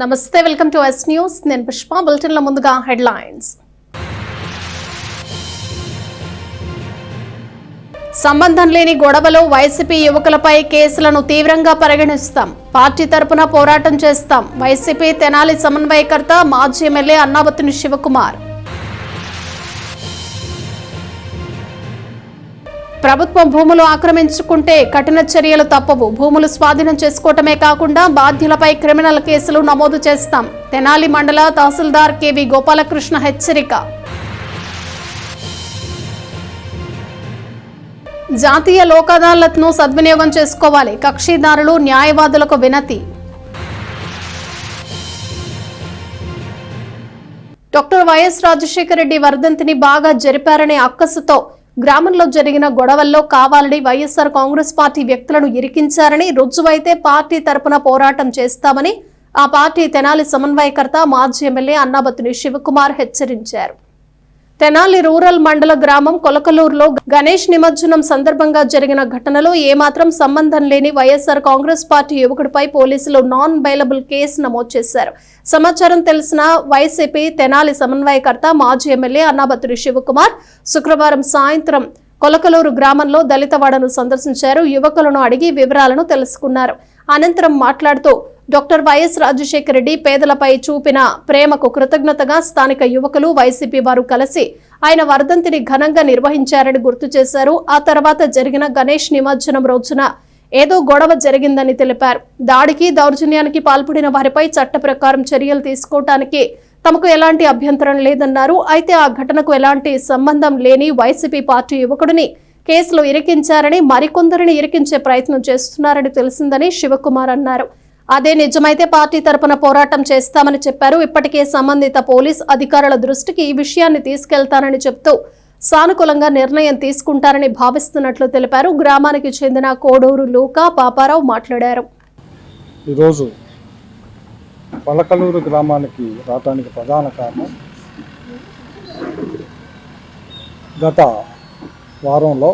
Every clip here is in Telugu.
నమస్తే, వెల్కమ్ టు ఎస్ న్యూస్. నేను పుష్ప. బులెటిన్ల ముందుగా హెడ్లైన్స్. సంబంధం లేని గొడవలో వైసీపీ యువకులపై కేసులను తీవ్రంగా పరిగణిస్తాం. పార్టీ తరపున పోరాటం చేస్తాం. వైసీపీ తెనాలి సమన్వయకర్త మాజీ ఎమ్మెల్యే అన్నాబత్తుని శివకుమార్. ప్రభుత్వం భూములు ఆక్రమించుకుంటే కఠిన చర్యలు తప్పవు. భూములు స్వాధీనం చేసుకోవటమే కాకుండా బాధ్యులపై క్రిమినల్ కేసులు నమోదు చేస్తాం. తెనాలి మండల తహసీల్దార్ కేవి గోపాలకృష్ణ హెచ్చరిక. జాతీయ లోక్ అదాలత్ను సద్వినియోగం చేసుకోవాలి. కక్షిదారులు న్యాయవాదులకు వినతి. డాక్టర్ వైఎస్ రాజశేఖర రెడ్డి వర్ధంతిని బాగా జరిపారనే అక్కసుతో గ్రామంలో జరిగిన గొడవల్లో కావాలని వైఎస్ఆర్ కాంగ్రెస్ పార్టీ వ్యక్తులను ఇరికించారని, రుజువైతే పార్టీ తరపున పోరాటం చేస్తామని ఆ పార్టీ తెనాలి సమన్వయకర్త మాజీ ఎమ్మెల్యే అన్నాబత్తుని శివకుమార్ హెచ్చరించారు. తెనాలి రూరల్ మండల గ్రామం కొలకలూరులో గణేష్ నిమజ్జనం సందర్భంగా జరిగిన ఘటనలో ఏమాత్రం సంబంధం లేని వైఎస్ఆర్ కాంగ్రెస్ పార్టీ యువకుడిపై పోలీసులు నాన్ బెయిలబుల్ కేసు నమోదు చేశారు. సమాచారం తెలిసిన వైసీపీ తెనాలి సమన్వయకర్త మాజీ ఎమ్మెల్యే అన్నాబత్తుని శివకుమార్ శుక్రవారం సాయంత్రం కొలకలూరు గ్రామంలో దళితవాడను సందర్శించారు. యువకులను అడిగి వివరాలను తెలుసుకున్నారు. అనంతరం మాట్లాడుతూ డాక్టర్ వైఎస్ రాజశేఖర రెడ్డి పేదలపై చూపిన ప్రేమకు కృతజ్ఞతగా స్థానిక యువకులు వైసీపీ వారు కలిసి ఆయన వర్ధంతిని ఘనంగా నిర్వహించారని గుర్తు చేశారు. ఆ తర్వాత జరిగిన గణేష్ నిమజ్జనం రోజున ఏదో గొడవ జరిగిందని తెలిపారు. దాడికి దౌర్జన్యానికి పాల్పడిన వారిపై చట్ట ప్రకారం చర్యలు తీసుకోవటానికి తమకు ఎలాంటి అభ్యంతరం లేదన్నారు. అయితే ఆ ఘటనకు ఎలాంటి సంబంధం లేని వైసీపీ పార్టీ యువకుడిని కేసులో ఇరికించారని, మరికొందరిని ఇరికించే ప్రయత్నం చేస్తున్నారని తెలిసిందని శివకుమార్ అన్నారు. అదే నిజమైతే పార్టీ తరపున పోరాటం చేస్తామని చెప్పారు. ఇప్పటికే సంబంధిత పోలీస్ అధికారుల దృష్టికి ఈ విషయాన్ని తీసుకెళ్తానని చెప్తూ సానుకూలంగా నిర్ణయం తీసుకుంటారని భావిస్తున్నట్లు తెలిపారు. గ్రామానికి చెందిన కోడూరు లూకా పాపారావు మాట్లాడారు. ఈరోజు పలకలూరు గ్రామానికి రావడానికి ప్రధాన కారణం, గత వారంలో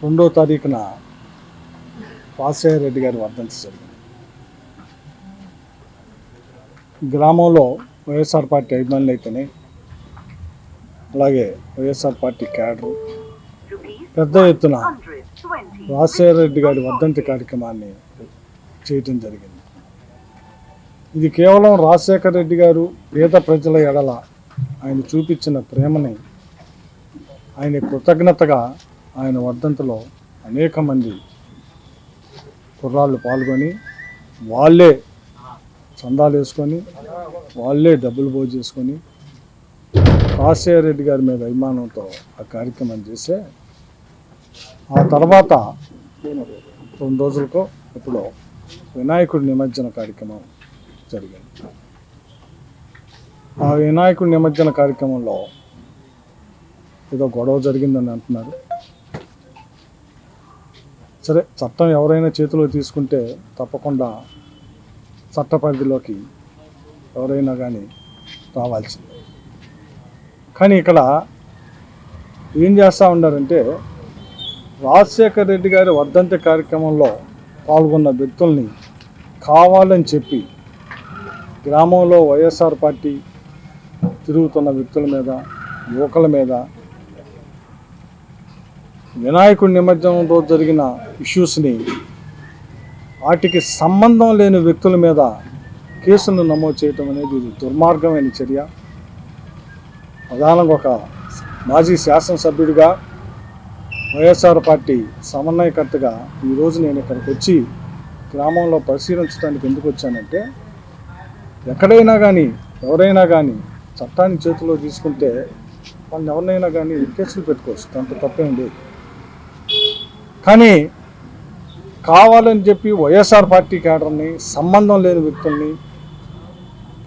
2వ తారీఖున రాజశేఖర రెడ్డి గారి వర్ధంతి జరిగింది. గ్రామంలో వైఎస్ఆర్ పార్టీ అభిమానులు అయితేనే, అలాగే వైఎస్ఆర్ పార్టీ క్యాడరు పెద్ద ఎత్తున రాజశేఖర రెడ్డి గారి వర్ధంతి కార్యక్రమాన్ని చేయటం జరిగింది. ఇది కేవలం రాజశేఖర రెడ్డి గారు పేద ప్రజల ఎడల ఆయన చూపించిన ప్రేమని, ఆయన కృతజ్ఞతగా ఆయన వర్ధంతిలో అనేక మంది కుర్రాళ్ళు పాల్గొని వాళ్ళే చందాలు వేసుకొని, వాళ్ళే డబ్బులు పోగు చేసుకొని రాజశేఖర రెడ్డి గారి మీద అభిమానంతో ఆ కార్యక్రమం చేస్తే, ఆ తర్వాత 2 రోజులకో ఇప్పుడు వినాయకుడి నిమజ్జన కార్యక్రమం జరిగింది. ఆ వినాయకుడి నిమజ్జన కార్యక్రమంలో ఏదో గొడవ జరిగిందని అంటున్నారు. సరే, చట్టం ఎవరైనా చేతిలో తీసుకుంటే తప్పకుండా చట్ట పరిధిలోకి ఎవరైనా కానీ రావాల్సిందే. కానీ ఇక్కడ ఏం చేస్తూ ఉన్నారంటే, రాజశేఖర రెడ్డి గారి వర్ధంతి కార్యక్రమంలో పాల్గొన్న వ్యక్తుల్ని కావాలని చెప్పి గ్రామంలో వైఎస్ఆర్ పార్టీ తిరుగుతున్న వ్యక్తుల మీద, యువకుల మీద, వినాయకుడి నిమజ్జనం రోజు జరిగిన ఇష్యూస్ని, వాటికి సంబంధం లేని వ్యక్తుల మీద కేసులను నమోదు చేయటం అనేది ఇది దుర్మార్గమైన చర్య. ప్రధానంగా ఒక మాజీ శాసనసభ్యుడిగా, వైఎస్ఆర్ పార్టీ సమన్వయకర్తగా ఈరోజు నేను ఇక్కడికి వచ్చి గ్రామంలో పరిశీలించడానికి ఎందుకు వచ్చానంటే, ఎక్కడైనా కానీ ఎవరైనా కానీ చట్టాన్ని చేతిలో తీసుకుంటే వాళ్ళని ఎవరినైనా కానీ కేసులు పెట్టుకోవచ్చు, దాంట్లో తప్పేం లేదు. కానీ కావాలని చెప్పి వైఎస్ఆర్ పార్టీ క్యాడర్ని, సంబంధం లేని వ్యక్తుల్ని,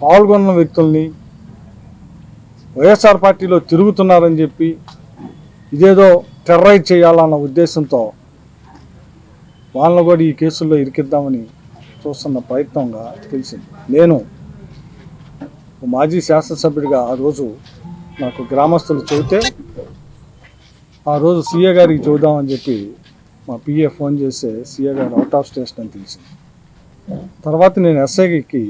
పాల్గొన్న వ్యక్తుల్ని, వైఎస్ఆర్ పార్టీలో తిరుగుతున్నారని చెప్పి ఇదేదో టెర్రరైజ్ చేయాలన్న ఉద్దేశంతో వాళ్ళని కూడా ఈ కేసుల్లో ఇరికిద్దామని చూస్తున్న ప్రయత్నంగా తెలిసింది. నేను మాజీ శాసనసభ్యుడిగా ఆ రోజు నాకు గ్రామస్తులు చెబితే, ఆ రోజు సీఏ గారికి చూద్దామని చెప్పి మా పిఏ ఫోన్ చేస్తే సీఏ గారు అవుట్ ఆఫ్ స్టేషన్ అని తెలిసింది. తర్వాత నేను ఎస్ఐకి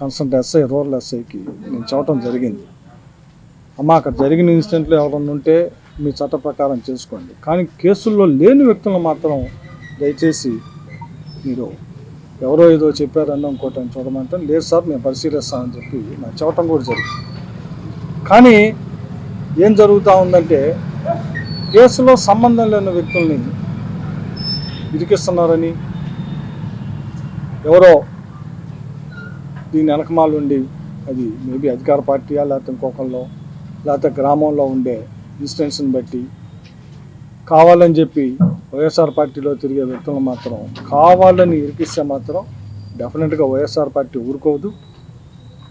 కన్సల్ట్ ఎస్ఐ రూరల్ ఎస్ఐకి నేను చెప్పడం జరిగింది, అమ్మ అక్కడ జరిగిన ఇన్సిడెంట్లు ఎవరన్నా ఉంటే మీ చట్ట ప్రకారం చేసుకోండి, కానీ కేసుల్లో లేని వ్యక్తులను మాత్రం దయచేసి మీరు ఎవరో ఏదో చెప్పారన్న ఇంకోటి చూడమంటే లేదు సార్ మేము పరిశీలిస్తామని చెప్పి నాకు చెప్పడం కూడా జరిగింది. కానీ ఏం జరుగుతూ ఉందంటే కేసులో సంబంధం లేని వ్యక్తుల్ని ఇరికిస్తున్నారని ఎవరో దీని వెనకమాలు ఉండి, అది మేబీ అధికార పార్టీయా లేకపోతే ఇంకొకళ్ళు లేకపోతే గ్రామంలో ఉండే ఇన్సిడెంట్స్ని బట్టి కావాలని చెప్పి వైఎస్ఆర్ పార్టీలో తిరిగే వ్యక్తులను మాత్రం కావాలని ఇరికిస్తే మాత్రం డెఫినెట్గా వైఎస్ఆర్ పార్టీ ఊరుకోదు.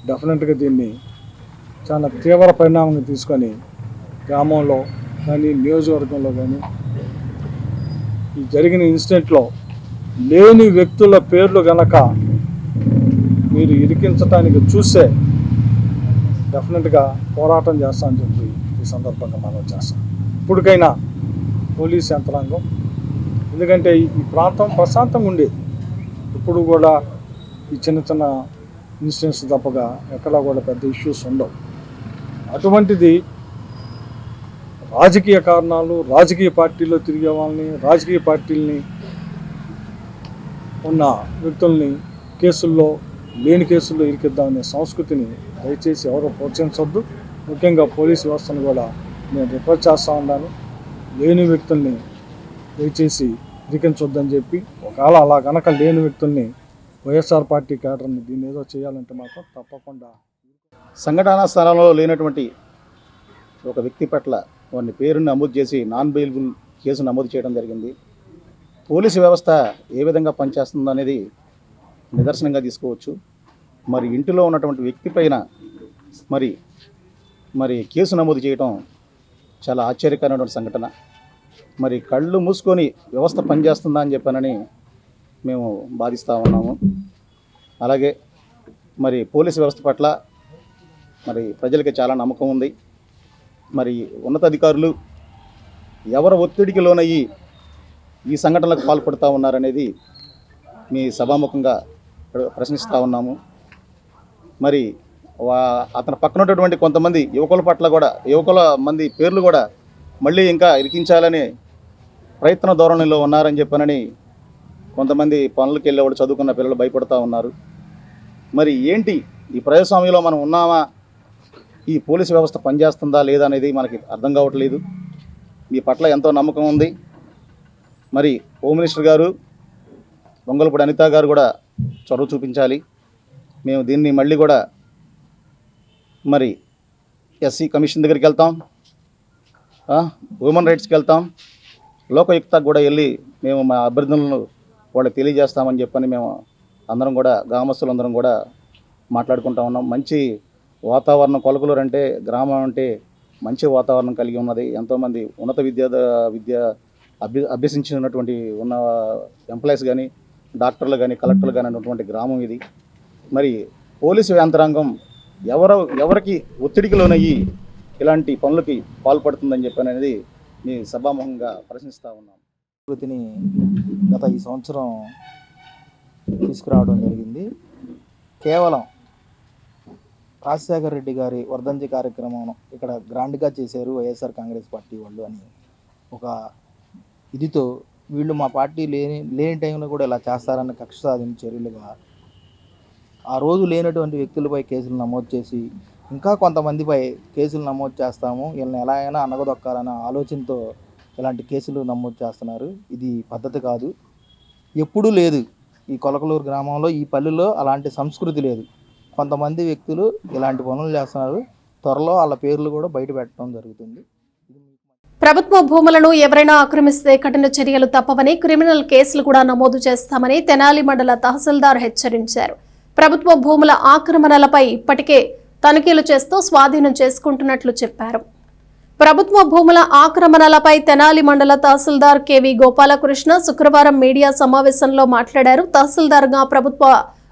డెఫినెట్గా దీన్ని చాలా తీవ్ర పరిణామంగా తీసుకొని గ్రామంలో కానీ నియోజకవర్గంలో కానీ ఈ జరిగిన ఇన్సిడెంట్లో లేని వ్యక్తుల పేర్లు గనక మీరు ఇరికించడానికి చూస్తే డెఫినెట్గా పోరాటం చేస్తామని చెప్పి ఈ సందర్భంగా మనం చేస్తాం. ఇప్పటికైనా పోలీస్ యంత్రాంగం, ఎందుకంటే ఈ ప్రాంతం ప్రశాంతంగా ఉండేది, ఇప్పుడు కూడా ఈ చిన్న చిన్న ఇన్సిడెంట్స్ తప్పగా ఎక్కడా కూడా పెద్ద ఇష్యూస్ ఉండవు. అటువంటిది రాజకీయ కారణాలు, రాజకీయ పార్టీలో తిరిగే వాళ్ళని, రాజకీయ పార్టీలని ఉన్న వ్యక్తుల్ని కేసుల్లో లేని కేసుల్లో ఇరికిద్దామనే సంస్కృతిని దయచేసి ఎవరో ప్రోత్సహించవద్దు. ముఖ్యంగా పోలీసు వ్యవస్థను కూడా నేను రిక్వెస్ట్ చేస్తూ ఉన్నాను, లేని వ్యక్తుల్ని దయచేసి ఇరికించొద్దని చెప్పి, ఒకవేళ అలా కనుక లేని వ్యక్తుల్ని వైఎస్ఆర్ పార్టీ క్యాడర్ని దీన్ని ఏదో చేయాలంటే మాత్రం తప్పకుండా సంఘటనా స్థలంలో లేనటువంటి ఒక వ్యక్తి పట్ల వారిని పేరుని నమోదు చేసి నాన్ బెయిలబుల్ కేసు నమోదు చేయడం జరిగింది. పోలీసు వ్యవస్థ ఏ విధంగా పనిచేస్తుందో అనేది నిదర్శనంగా తీసుకోవచ్చు. మరి ఇంటిలో ఉన్నటువంటి వ్యక్తి పైన మరి కేసు నమోదు చేయడం చాలా ఆశ్చర్యకరమైనటువంటి సంఘటన. మరి కళ్ళు మూసుకొని వ్యవస్థ పనిచేస్తుందా అని చెప్పానని మేము బాధిస్తూ ఉన్నాము. అలాగే మరి పోలీసు వ్యవస్థ పట్ల మరి ప్రజలకి చాలా నమ్మకం ఉంది. మరి ఉన్నతాధికారులు ఎవరు ఒత్తిడికి లోనయ్యి ఈ సంఘటనలకు పాల్పడుతూ ఉన్నారనేది మీ సభాముఖంగా ప్రశ్నిస్తూ ఉన్నాము. మరి అతని పక్కన ఉన్నటువంటి కొంతమంది యువకుల మంది పేర్లు కూడా మళ్ళీ ఇంకా ఇరికించాలనే ప్రయత్న ధోరణిలో ఉన్నారని చెప్పానని కొంతమంది పనులకు వెళ్ళేవాడు చదువుకున్న పిల్లలు భయపడుతూ ఉన్నారు. మరి ఏంటి ఈ ప్రజాస్వామ్యంలో మనం ఉన్నామా, ఈ పోలీసు వ్యవస్థ పనిచేస్తుందా లేదా అనేది మనకి అర్థం కావట్లేదు. మీ పట్ల ఎంతో నమ్మకం ఉంది. మరి హోమ్ మినిస్టర్ గారు, వంగలపూడి అనిత గారు కూడా చొరవ చూపించాలి. మేము దీన్ని మళ్ళీ కూడా మరి ఎస్సీ కమిషన్ దగ్గరికి వెళ్తాం, హ్యూమన్ రైట్స్కి వెళ్తాం, లోకయుక్తకు కూడా వెళ్ళి మేము మా అభ్యర్థనలను వాళ్ళకి తెలియజేస్తామని చెప్పని మేము అందరం కూడా గ్రామస్తులందరం కూడా మాట్లాడుకుంటా ఉన్నాం. మంచి వాతావరణం, కొలకలూరు అంటే గ్రామం అంటే మంచి వాతావరణం కలిగి ఉన్నది. ఎంతోమంది ఉన్నత విద్య అభ్యసించినటువంటి ఉన్న ఎంప్లాయీస్ కానీ, డాక్టర్లు కానీ, కలెక్టర్లు కానీ ఉన్నటువంటి గ్రామం ఇది. మరి పోలీసు యంత్రాంగం ఎవరికి ఒత్తిడికి లోనయ్యి ఇలాంటి పనులకి పాల్పడుతుందని చెప్పాను అనేది మీ సభాముఖంగా ప్రశ్నిస్తూ ఉన్నాం. వృత్తిని గత ఈ సంవత్సరం తీసుకురావడం జరిగింది. కేవలం రాజశేఖర రెడ్డి గారి వర్ధంతి కార్యక్రమం ఇక్కడ గ్రాండ్గా చేశారు వైఎస్ఆర్ కాంగ్రెస్ పార్టీ వాళ్ళు అని ఒక ఇదితో వీళ్ళు మా పార్టీ లేని టైంలో కూడా ఇలా చేస్తారన్న కక్ష సాధించిన చర్యలుగా ఆ రోజు లేనటువంటి వ్యక్తులపై కేసులు నమోదు చేసి ఇంకా కొంతమందిపై కేసులు నమోదు చేస్తాము, వీళ్ళని ఎలా అయినా అనగదొక్కాలన్న ఆలోచనతో ఇలాంటి కేసులు నమోదు చేస్తున్నారు. ఇది పద్ధతి కాదు, ఎప్పుడూ లేదు. ఈ కొలకలూరు గ్రామంలో, ఈ పల్లెలో అలాంటి సంస్కృతి లేదు. కొంతమంది వ్యక్తులు ఇలాంటి పనులు చేస్తున్నారు. త్వరలో వాళ్ళ పేర్లు కూడా బయట పెట్టడం జరుగుతుంది. ప్రభుత్వ భూములను ఎవరైనా ఆక్రమిస్తే కఠిన చర్యలు తప్పవని, క్రిమినల్ కేసులు కూడా నమోదు చేస్తామని తెనాలి మండల తహసీల్దార్ హెచ్చరించారు. ప్రభుత్వ భూముల ఆక్రమణలపై ఇప్పటికే తనిఖీలు చేస్తూ స్వాధీనం చేసుకుంటున్నట్లు చెప్పారు. ప్రభుత్వ భూముల ఆక్రమణలపై తెనాలి మండల తహసీల్దార్ కెవి గోపాలకృష్ణ శుక్రవారం మీడియా సమావేశంలో మాట్లాడారు. తహసీల్దార్గా ప్రభుత్వ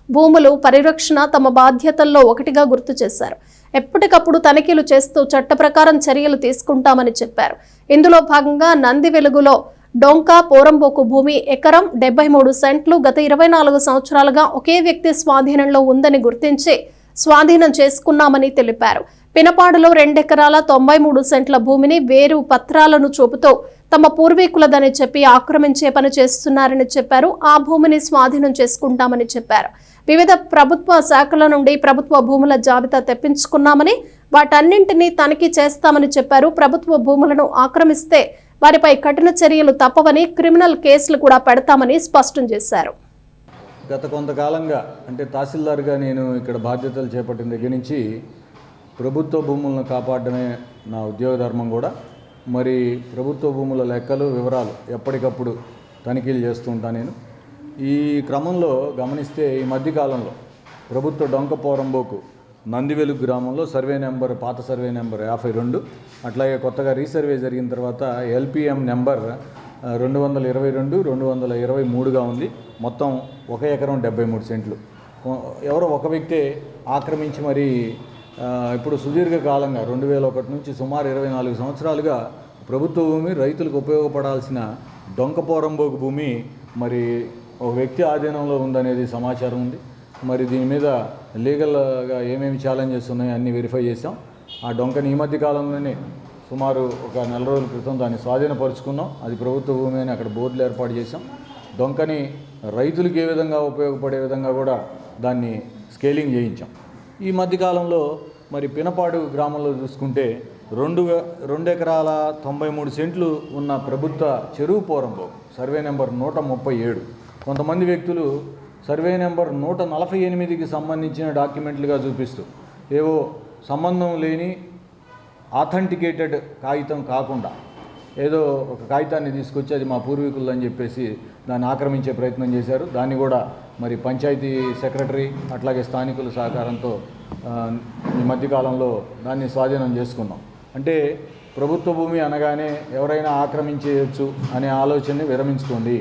భూములు పరిరక్షణ తమ బాధ్యతల్లో ఒకటిగా గుర్తు చేశారు. ఎప్పటికప్పుడు తనిఖీలు చేస్తూ చట్ట ప్రకారం చర్యలు తీసుకుంటామని చెప్పారు. ఇందులో భాగంగా నంది వెలుగులో డొంక పోరంబోకు భూమి ఎకరం 73 సెంట్లు గత 24 సంవత్సరాలుగా ఒకే వ్యక్తి స్వాధీనంలో ఉందని గుర్తించి స్వాధీనం చేసుకున్నామని తెలిపారు. పినపాడులో 2 ఎకరాల 93 సెంట్ల భూమిని వేరు పత్రాలను చూపుతూ తమ పూర్వీకులదని చెప్పి ఆక్రమించే పని చేస్తున్నారని చెప్పారు. ఆ భూమిని స్వాధీనం చేసుకుంటామని చెప్పారు. వివిధ ప్రభుత్వ శాఖల నుండి ప్రభుత్వ భూముల జాబితా తెప్పించుకున్నామని, వాటన్నింటినీ తనిఖీ చేస్తామని చెప్పారు. ప్రభుత్వ భూములను ఆక్రమిస్తే వారిపై కఠిన చర్యలు తప్పవని, క్రిమినల్ కేసులు కూడా పెడతామని స్పష్టం చేశారు. గత కొంతకాలంగా అంటే తహసీల్దార్గా నేను ఇక్కడ బాధ్యతలు చేపట్టిన దగ్గర నుంచి ప్రభుత్వ భూములను కాపాడడమే నా ఉద్యోగ ధర్మం కూడా. మరి ప్రభుత్వ భూముల లెక్కలు వివరాలు ఎప్పటికప్పుడు తనిఖీలు చేస్తూ ఉంటాను నేను. ఈ క్రమంలో గమనిస్తే ఈ మధ్యకాలంలో ప్రభుత్వ డొంక పోరంబోకు నందివెలుగు గ్రామంలో పాత సర్వే నెంబర్ 52, అట్లాగే కొత్తగా రీసర్వే జరిగిన తర్వాత LPM నెంబర్ 222, 223గా ఉంది. మొత్తం 1 ఎకరం 73 సెంట్లు ఎవరో ఒక వ్యక్తే ఆక్రమించి మరి ఇప్పుడు సుదీర్ఘకాలంగా 2001 నుంచి సుమారు 24 సంవత్సరాలుగా ప్రభుత్వ భూమి, రైతులకు ఉపయోగపడాల్సిన డొంక పోరంబోకు భూమి మరి ఒక వ్యక్తి ఆధీనంలో ఉందనేది సమాచారం ఉంది. మరి దీని మీద లీగల్గా ఏమేమి ఛాలెంజెస్ ఉన్నాయో అన్నీ వెరిఫై చేసాం. ఆ డొంకని ఈ మధ్య కాలంలోనే సుమారు ఒక 4 రోజుల క్రితం దాన్ని స్వాధీనపరుచుకున్నాం. అది ప్రభుత్వ భూమి అని అక్కడ బోర్డులు ఏర్పాటు చేసాం. డొంకని రైతులకు ఏ విధంగా ఉపయోగపడే విధంగా కూడా దాన్ని స్కేలింగ్ చేయించాం. ఈ మధ్యకాలంలో మరి పినపాడు గ్రామంలో చూసుకుంటే 2 ఎకరాల 93 సెంట్లు ఉన్న ప్రభుత్వ చెరువు పోరంబోకు సర్వే నెంబర్ 137 కొంతమంది వ్యక్తులు సర్వే నెంబర్ 148కి సంబంధించిన డాక్యుమెంట్లుగా చూపిస్తూ ఏవో సంబంధం లేని ఆథెంటికేటెడ్ కాగితం కాకుండా ఏదో ఒక కాగితాన్ని తీసుకొచ్చి అది మా పూర్వీకులు అని చెప్పేసి దాన్ని ఆక్రమించే ప్రయత్నం చేశారు. దాన్ని కూడా మరి పంచాయతీ సెక్రటరీ అట్లాగే స్థానికుల సహకారంతో ఈ మధ్యకాలంలో దాన్ని స్వాధీనం చేసుకున్నాం. అంటే ప్రభుత్వ భూమి అనగానే ఎవరైనా ఆక్రమించేయచ్చు అనే ఆలోచనని విరమించుకోండి.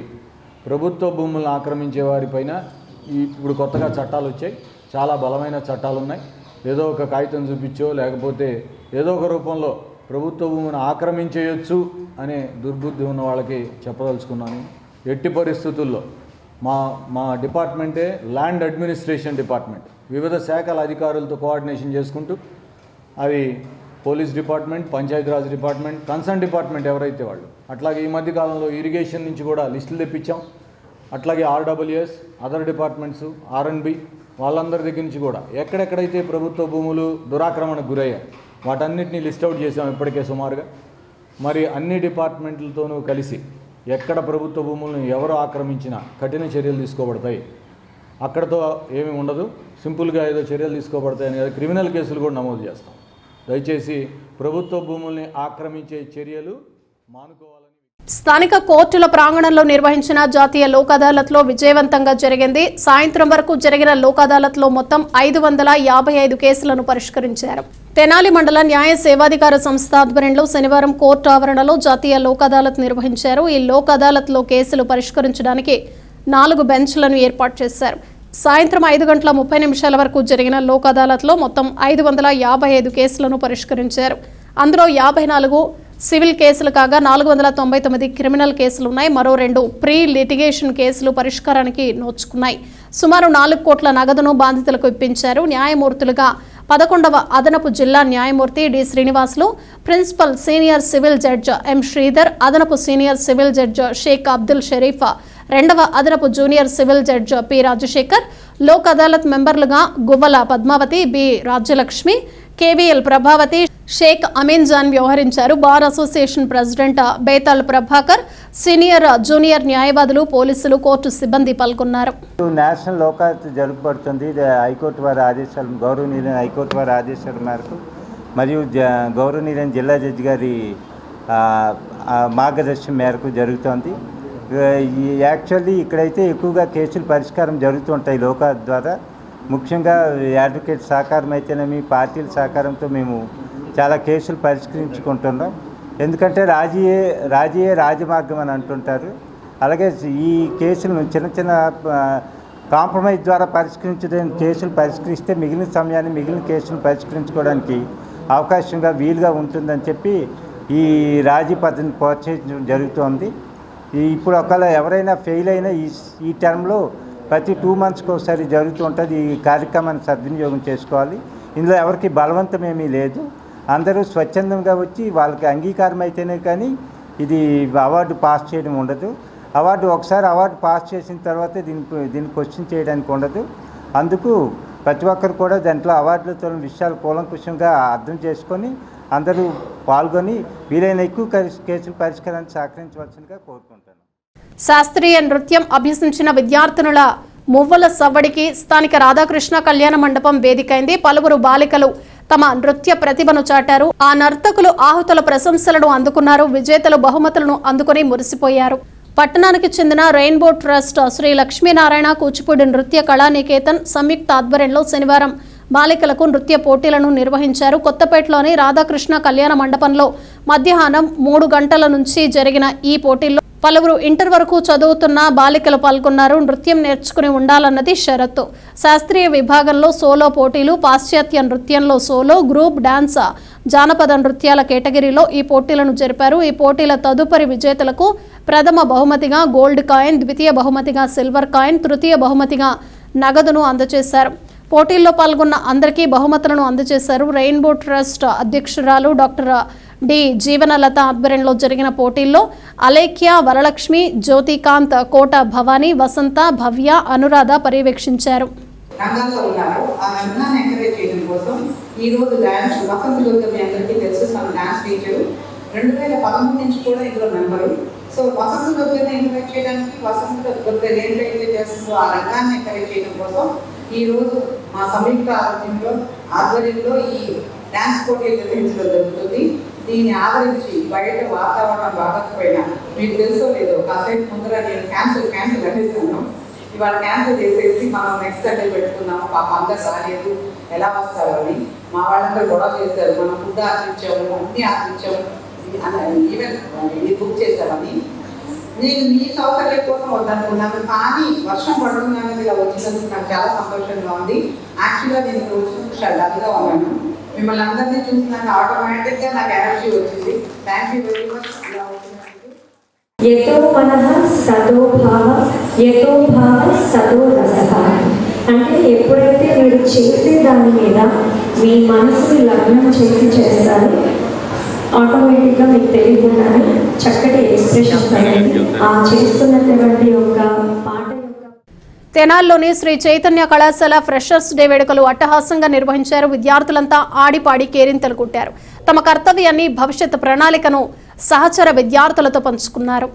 ప్రభుత్వ భూములను ఆక్రమించే వారిపైన ఇప్పుడు కొత్తగా చట్టాలు వచ్చాయి. చాలా బలమైన చట్టాలు ఉన్నాయి. ఏదో ఒక కాగితం చూపించో లేకపోతే ఏదో ఒక రూపంలో ప్రభుత్వ భూమిని ఆక్రమించేయచ్చు అనే దుర్బుద్ధి ఉన్న వాళ్ళకి చెప్పదలుచుకున్నాను. ఎట్టి పరిస్థితుల్లో మా డిపార్ట్మెంటే ల్యాండ్ అడ్మినిస్ట్రేషన్ డిపార్ట్మెంట్. వివిధ శాఖల అధికారులతో కోఆర్డినేషన్ చేసుకుంటూ అది police department, Panchayati Raj department, concern department ఎవరైతే వాళ్ళు, అట్లాగే ఈ మధ్యకాలంలో ఇరిగేషన్ నుంచి కూడా లిస్టులు తెప్పించాం. అట్లాగే RWS, అదర్ డిపార్ట్మెంట్స్, R&B వాళ్ళందరి దగ్గర నుంచి కూడా ఎక్కడెక్కడైతే ప్రభుత్వ భూములు దురాక్రమణకు గురయ్యాయి వాటన్నిటినీ లిస్ట్ అవుట్ చేసాం ఇప్పటికే సుమారుగా. మరి అన్ని డిపార్ట్మెంట్లతోనూ కలిసి ఎక్కడ ప్రభుత్వ భూములను ఎవరు ఆక్రమించినా కఠిన చర్యలు తీసుకోబడతాయి. అక్కడతో ఏమీ ఉండదు, సింపుల్గా ఏదో చర్యలు తీసుకోబడతాయని కదా, క్రిమినల్ కేసులు కూడా నమోదు చేస్తాం. దయచేసి ప్రభుత్వ భూముల్ని ఆక్రమించే చర్యలు మానుకోవాలని. స్థానిక కోర్టుల ప్రాంగణంలో నిర్వహించిన జాతీయ లోక్ అదాలత్లో విజయవంతంగా జరిగింది. సాయంత్రం వరకు జరిగిన లోక్ అదాలత్లో మొత్తం 555 కేసులను పరిష్కరించారు. తెనాలి మండల న్యాయ సేవాధికార సంస్థ ఆధ్వర్యంలో శనివారం కోర్టు ఆవరణలో జాతీయ లోక్ అదాలత్ నిర్వహించారు. ఈ లోక్ అదాలత్లో కేసులు పరిష్కరించడానికి 4 బెంచ్లను ఏర్పాటు చేశారు. సాయంత్రం 5:30 వరకు జరిగిన లోక్ అదాలత్లో మొత్తం 555 కేసులను పరిష్కరించారు. అందులో 54 సివిల్ కేసులు కాగా 499 క్రిమినల్ కేసులున్నాయి. మరో 2 ప్రీ లిటిగేషన్ కేసులు పరిష్కారానికి నోచుకున్నాయి. సుమారు 4 కోట్ల నగదును బాధితులకు ఇప్పించారు. న్యాయమూర్తులుగా 11వ అదనపు జిల్లా న్యాయమూర్తి D Srinivasulu, principal senior civil judge M Sridhar, అదనపు senior civil judge Sheikh Abdul Sharif, 2వ అదనపు junior civil judge P Rajasekhar, Lok Adalat మెంబర్లుగా గువ్వల పద్మావతి, బి రాజ్యలక్ష్మి, కేవీఎల్ ప్రభావతి, షేక్ అమీన్ జాన్ వ్యవహరించారు. Bar association president Betal Prabhakar, senior junior న్యాయవాదులు, పోలీసులు, కోర్టు సిబ్బంది పాల్గొన్నారు. నేషనల్ లోక్ అదాలత్ జరుపబడుతుంది. ఇది హైకోర్టు వారి ఆదేశాలు, గౌరవనీయులైన హైకోర్టు వారి ఆదేశాల మేరకు మరియు గౌరవనీయులైన జిల్లా జడ్జి గారి మార్గదర్శనం మేరకు జరుగుతోంది. యాక్చువల్లీ ఇక్కడైతే ఎక్కువగా కేసులు పరిష్కారం జరుగుతుంటాయి లోక్ అదాలత్ ద్వారా. ముఖ్యంగా అడ్వకేట్ సహకారం అయితేనేమి, పార్టీల సహకారంతో మేము చాలా కేసులు పరిష్కరించుకుంటున్నాం. ఎందుకంటే రాజీయే రాజమార్గం అని అంటుంటారు. అలాగే ఈ కేసులను చిన్న కాంప్రమైజ్ ద్వారా పరిష్కరించడానికి కేసులు పరిష్కరిస్తే మిగిలిన కేసులు పరిష్కరించుకోవడానికి అవకాశంగా వీలుగా ఉంటుందని చెప్పి ఈ రాజీ పద్ధతిని ప్రోత్సహించడం జరుగుతోంది. ఇప్పుడు ఒకవేళ ఎవరైనా ఫెయిల్ అయినా ఈ టర్మ్లో ప్రతి 2 monthsకి ఒకసారి జరుగుతూ ఉంటుంది. ఈ కార్యక్రమాన్ని సద్వినియోగం చేసుకోవాలి. ఇందులో ఎవరికి బలవంతం ఏమీ లేదు. అందరూ స్వచ్ఛందంగా వచ్చి వాళ్ళకి అంగీకారం అయితేనే కానీ ఇది అవార్డు పాస్ చేయడం ఉండదు. ఒకసారి అవార్డు పాస్ చేసిన తర్వాత దీన్ని క్వశ్చన్ చేయడానికి ఉండదు. అందుకు ప్రతి ఒక్కరు కూడా దాంట్లో అవార్డులతో విషయాలు కూలంకుషంగా అర్థం చేసుకొని అందరూ పాల్గొని వీలైన ఎక్కువ కేసుల పరిష్కారానికి సహకరించవలసిందిగా కోరుకుంటాను. శాస్త్రీయ నృత్యం అభ్యసించిన విద్యార్థినుల మువ్వల సవ్వడికి స్థానిక రాధాకృష్ణ కళ్యాణ మండపం వేదికైంది. పలువురు బాలికలు తమ నృత్య ప్రతిభను చాటారు. ఆ నర్తకులు ఆహుతుల ప్రశంసలను అందుకున్నారు. విజేతలు బహుమతులను అందుకుని మురిసిపోయారు. పట్టణానికి చెందిన రెయిన్బో ట్రస్ట్, శ్రీ లక్ష్మీనారాయణ కూచిపూడి నృత్య కళానికేతన్ సంయుక్త ఆధ్వర్యంలో శనివారం బాలికలకు నృత్య పోటీలను నిర్వహించారు. కొత్తపేటలోని రాధాకృష్ణ కళ్యాణ మండపంలో మధ్యాహ్నం 3 గంటల నుంచి జరిగిన ఈ పోటీల్లో పలువురు ఇంటర్ వరకు చదువుతున్న బాలికలు పాల్గొన్నారు. నృత్యం నేర్చుకుని ఉండాలన్నది షరతు. శాస్త్రీయ విభాగంలో సోలో పోటీలు, పాశ్చాత్య నృత్యంలో సోలో, గ్రూప్ డాన్స్, జానపద నృత్యాల కేటగిరీలో ఈ పోటీలను జరిపారు. ఈ పోటీల తదుపరి విజేతలకు ప్రథమ బహుమతిగా గోల్డ్ కాయిన్, ద్వితీయ బహుమతిగా సిల్వర్ కాయిన్, తృతీయ బహుమతిగా నగదును అందజేశారు. పోటీల్లో పాల్గొన్న అందరికీ బహుమతులను అందజేశారు. రెయిన్బో ట్రస్ట్ అధ్యక్షురాలు డాక్టర్ డి జీవనలత ఆధ్వర్యంలో జరిగిన పోటీల్లో అలేఖ్య, వరలక్ష్మి, జ్యోతికాంత్, కోట భవానీ, వసంత, భవ్య, అనురాధ పర్యవేక్షించారు. రంగంలో ఉన్నారు. ఆ రంగాన్ని ఎంకరేజ్ చేయడం కోసం ఈరోజు డాన్స్ వసంత దుర్గ మీ అందరికీ తెలుసు, మన డాన్స్ టీచరు 2013 నుంచి కూడా ఇందులో మెంబరు. సో వసంత దుర్గని ఎంకరేజ్ చేయడానికి, వసంత దుర్గ ఏంటైతే చేస్తుందో ఆ రంగాన్ని ఎంకరేజ్ చేయడం కోసం ఈరోజు మా సంయుక్త ఆధ్వర్యంలో ఈ డాన్స్ పోటీలు నిర్వహించడం జరుగుతుంది. దీన్ని ఆదరించి బయట వాతావరణం బాగోకపోయినా మీకు తెలుసో లేదో కాసేపు ముందర నేను క్యాన్సిల్ అనేసాను. ఇవాళ క్యాన్సిల్ చేసేసి మనం నెక్స్ట్ సండే పెట్టుకున్నాము. పాప అందరు రాలేదు, ఎలా వస్తారు అని మా వాళ్ళందరూ గొడవ చేశారు. మనం ఫుడ్ ఆర్పించాము, అన్నీ ఆర్పించాము, ఈవెన్ ఇది బుక్ చేశామని. నేను మీ సౌకర్యం కోసం వద్దనుకున్నాను, కానీ వర్షం పడుతుందనేది ఇలా వచ్చినందుకు నాకు చాలా సంతోషంగా ఉంది. యాక్చువల్గా నేను ఇక్కడ వచ్చినందుకు డల్గా ఉన్నాను. మిమ్మల్ని అందరినీ చూసినాక ఆటోమేటిక్గా నాకు ఎనర్జీ వచ్చింది. Thank you very much. ఇలా వచ్చినందుకు యతో మనః సతో భావ యతో భావ సతో రసః అంటే ఎప్పుడైతే మీరు చేసే దాని మీద మీ మనసుని లగ్నం చేస్తారు, ఆటోమేటిక్గా మీకు తెలియకుండానే చక్కటి ఎక్స్ప్రెషన్స్ అనేది ఆ చేస్తున్నటువంటి ఒక పాట. తెనాల్లోని శ్రీ చైతన్య కళాశాల ఫ్రెషర్స్ డే వేడుకలు అట్టహాసంగా నిర్వహించారు. విద్యార్థులంతా ఆడిపాడి కేరింతలు కొట్టారు. తమ కర్తవ్యాన్ని, భవిష్యత్ ప్రణాళికను సహచర విద్యార్థులతో పంచుకున్నారు.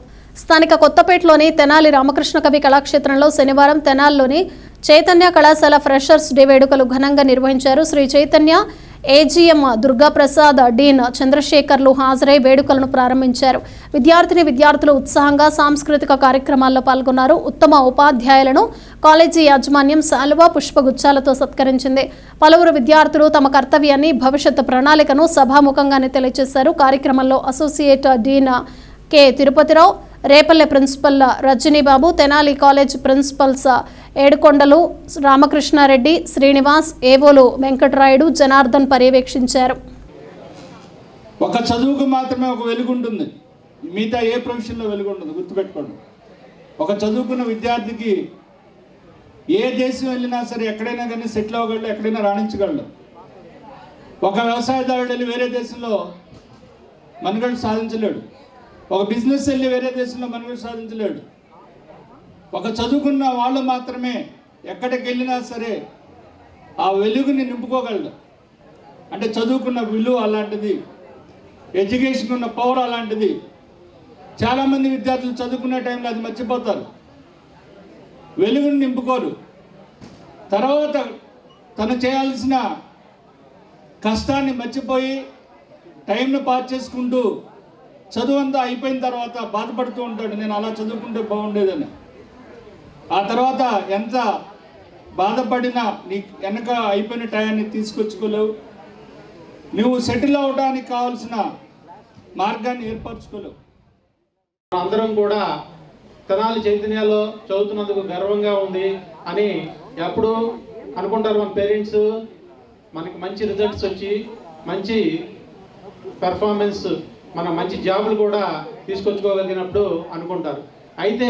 స్థానిక కొత్తపేటలోని తెనాలి రామకృష్ణ కవి కళాక్షేత్రంలో శనివారం తెనాల్లోని చైతన్య కళాశాల ఫ్రెషర్స్ డే వేడుకలు ఘనంగా నిర్వహించారు. శ్రీ చైతన్య ఏజీఎం దుర్గాప్రసాద్, డీన్ చంద్రశేఖర్లు హాజరై వేడుకలను ప్రారంభించారు. విద్యార్థులు ఉత్సాహంగా సాంస్కృతిక కార్యక్రమాల్లో పాల్గొన్నారు. ఉత్తమ ఉపాధ్యాయులను కాలేజీ యాజమాన్యం శాలువా, పుష్పగుచ్చాలతో సత్కరించింది. పలువురు విద్యార్థులు తమ కర్తవ్యాన్ని, భవిష్యత్ ప్రణాళికను సభాముఖంగానే తెలియజేశారు. కార్యక్రమంలో associate dean K Tirupathi Rao, Repalle principal Rajani Babu, Tenali college principals Yedukondalu Ramakrishna Reddy, Srinivas, ఏవోలు వెంకటరాయుడు, జనార్దన్ పర్యవేక్షించారు. ఒక చదువుకు మాత్రమే ఒక వెలుగు ఉంటుంది, మిగతా ఏ ప్రొఫెషన్లో వెలుగు ఉండదు, గుర్తుపెట్టుకోండి. ఒక చదువుకున్న విద్యార్థికి ఏ దేశం వెళ్ళినా సరే ఎక్కడైనా కానీ సెటిల్ అవ్వగలడు, ఎక్కడైనా రాణించగలడు. ఒక వ్యవసాయదారుడు వెళ్ళి వేరే దేశంలో మనుగడ సాధించలేడు. ఒక బిజినెస్ వెళ్ళి వేరే దేశంలో మనుగడ సాధించలేడు. ఒక చదువుకున్న వాళ్ళు మాత్రమే ఎక్కడికి వెళ్ళినా సరే ఆ వెలుగుని నింపుకోగలడు. అంటే చదువుకున్న విలువ అలాంటిది, ఎడ్యుకేషన్ ఉన్న పవర్ అలాంటిది. చాలామంది విద్యార్థులు చదువుకునే టైంలో అది మర్చిపోతారు, వెలుగుని నింపుకోరు. తర్వాత తను చేయాల్సిన కష్టాన్ని మర్చిపోయి టైంను పాస్ చేసుకుంటూ చదువు అంతా అయిపోయిన తర్వాత బాధపడుతూ ఉంటాడు, నేను అలా చదువుకుంటే బాగుండేదని. ఆ తర్వాత ఎంత బాధపడినా నీ వెనక అయిపోయిన టయాన్ని తీసుకొచ్చుకోలేవు, నువ్వు సెటిల్ అవడానికి కావాల్సిన మార్గాన్ని ఏర్పరచుకోలేవు. అందరం కూడా తెనాలి చైతన్యాలో చదువుతున్నందుకు గర్వంగా ఉంది అని ఎప్పుడు అనుకుంటారు మన పేరెంట్స్. మనకి మంచి రిజల్ట్స్ వచ్చి మంచి పెర్ఫార్మెన్స్ మన మంచి జాబులు కూడా తీసుకొచ్చుకోగలిగినప్పుడు అనుకుంటారు. అయితే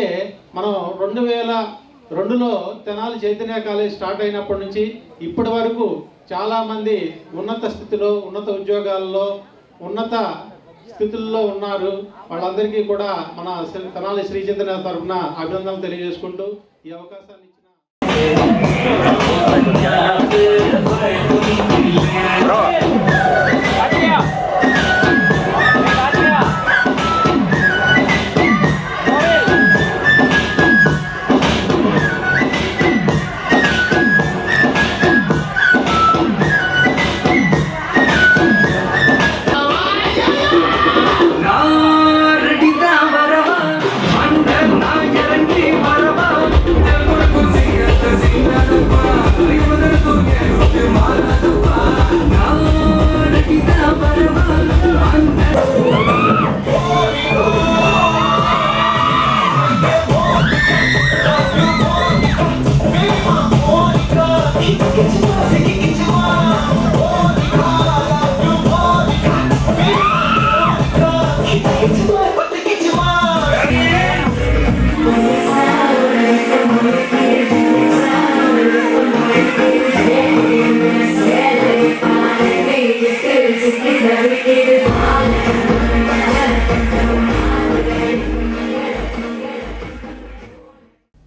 మనం 2002లో తెనాలి చైతన్య కాలేజ్ స్టార్ట్ అయినప్పటి నుంచి ఇప్పటి వరకు చాలామంది ఉన్నత స్థితిలో, ఉన్నత ఉద్యోగాల్లో, ఉన్నత స్థితుల్లో ఉన్నారు. వాళ్ళందరికీ కూడా మన తెనాలి శ్రీ చైతన్య తరఫున అభినందనలు తెలియజేసుకుంటూ ఈ అవకాశాన్ని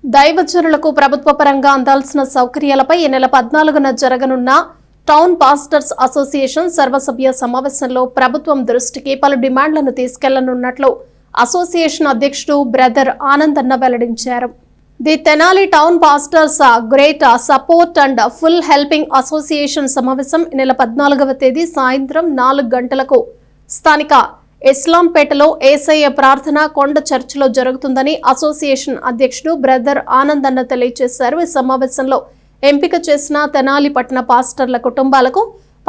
దైవజనులకు ప్రభుత్వ పరంగా అందాల్సిన సౌకర్యాలపై ఈ నెల 14న జరగనున్న టౌన్ పాస్టర్స్ అసోసియేషన్ సర్వసభ్య సమావేశంలో ప్రభుత్వం దృష్టికి పలు డిమాండ్లను తీసుకెళ్లనున్నట్లు అసోసియేషన్ అధ్యక్షుడు బ్రదర్ ఆనంద్ అన్న వెల్లడించారు. The Tenali town pastors great support and full helping association సమావేశం ఈ నెల 14వ తేదీ సాయంత్రం 4 గంటలకు స్థానిక ఇస్లాంపేటలో ఏసయ్య ప్రార్థన కొండ చర్చిలో జరుగుతుందని అసోసియేషన్ అధ్యక్షుడు బ్రదర్ ఆనంద్ అన్న తెలియజేశారు. ఈ సమావేశంలో ఎంపిక చేసిన తెనాలి పట్టణ పాస్టర్ల కుటుంబాలకు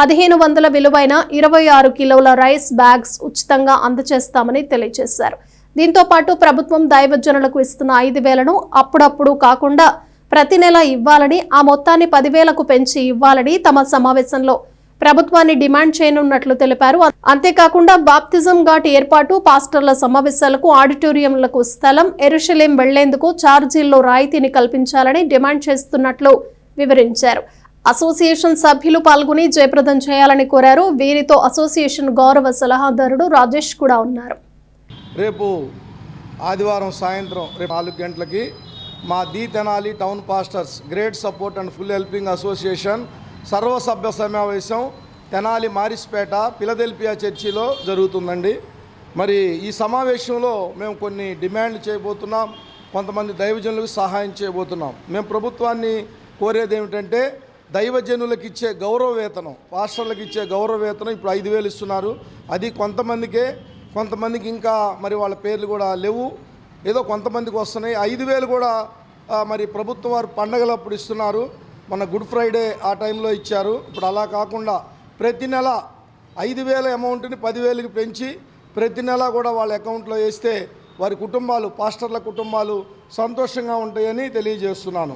1500 విలువైన 26 కిలోల రైస్ బ్యాగ్స్ ఉచితంగా అందజేస్తామని తెలియజేశారు. దీంతో పాటు ప్రభుత్వం దైవజనులకు ఇస్తున్న 5,000ను అప్పుడప్పుడు కాకుండా ప్రతి నెల ఇవ్వాలని, ఆ మొత్తాన్ని 10,000కు పెంచి ఇవ్వాలని తమ సమావేశంలో ప్రభుత్వాన్ని డిమాండ్ చేయనున్నట్లు తెలిపారు. అంతేకాకుండా బాప్తిజం ఘాట్ ఏర్పాటు, పాస్టర్ల సమావేశాలకు ఆడిటోరియంలకు స్థలం, యెరూషలేం వెళ్లేందుకు ఛార్జీల్లో రాయితీని కల్పించాలని డిమాండ్ చేస్తున్నట్లు వివరించారు. అసోసియేషన్ సభ్యులు పాల్గొని జయప్రదం చేయాలని కోరారు. వీరితో అసోసియేషన్ గౌరవ సలహాదారుడు రాజేష్ కూడా ఉన్నారు. రేపు ఆదివారం సాయంత్రం 4 గంటలకి మా the Tenali town pastors great support and full helping association సర్వసభ్య సమావేశం తెనాలి మారిస్పేట ఫిలదెల్ఫియా చర్చిలో జరుగుతుందండి. మరి ఈ సమావేశంలో మేము కొన్ని డిమాండ్లు చేయబోతున్నాం, కొంతమంది దైవజనులకు సహాయం చేయబోతున్నాం. మేము ప్రభుత్వాన్ని కోరేది ఏమిటంటే దైవజనులకు ఇచ్చే గౌరవ వేతనం, పాస్టర్లకు ఇచ్చే గౌరవ వేతనం ఇప్పుడు 5,000 ఇస్తున్నారు. అది కొంతమందికే, కొంతమందికి ఇంకా మరి వాళ్ళ పేర్లు కూడా లేవు, ఏదో కొంతమందికి వస్తున్నాయి. 5,000 కూడా మరి ప్రభుత్వం వారు పండగలప్పుడు ఇస్తున్నారు. మన గుడ్ ఫ్రైడే ఆ టైంలో ఇచ్చారు. ఇప్పుడు అలా కాకుండా ప్రతి నెల 5,000 అమౌంట్ని 10,000కి పెంచి ప్రతి నెల కూడా వాళ్ళ అకౌంట్లో వేస్తే వారి కుటుంబాలు, పాస్టర్ల కుటుంబాలు సంతోషంగా ఉంటాయని తెలియజేస్తున్నాను.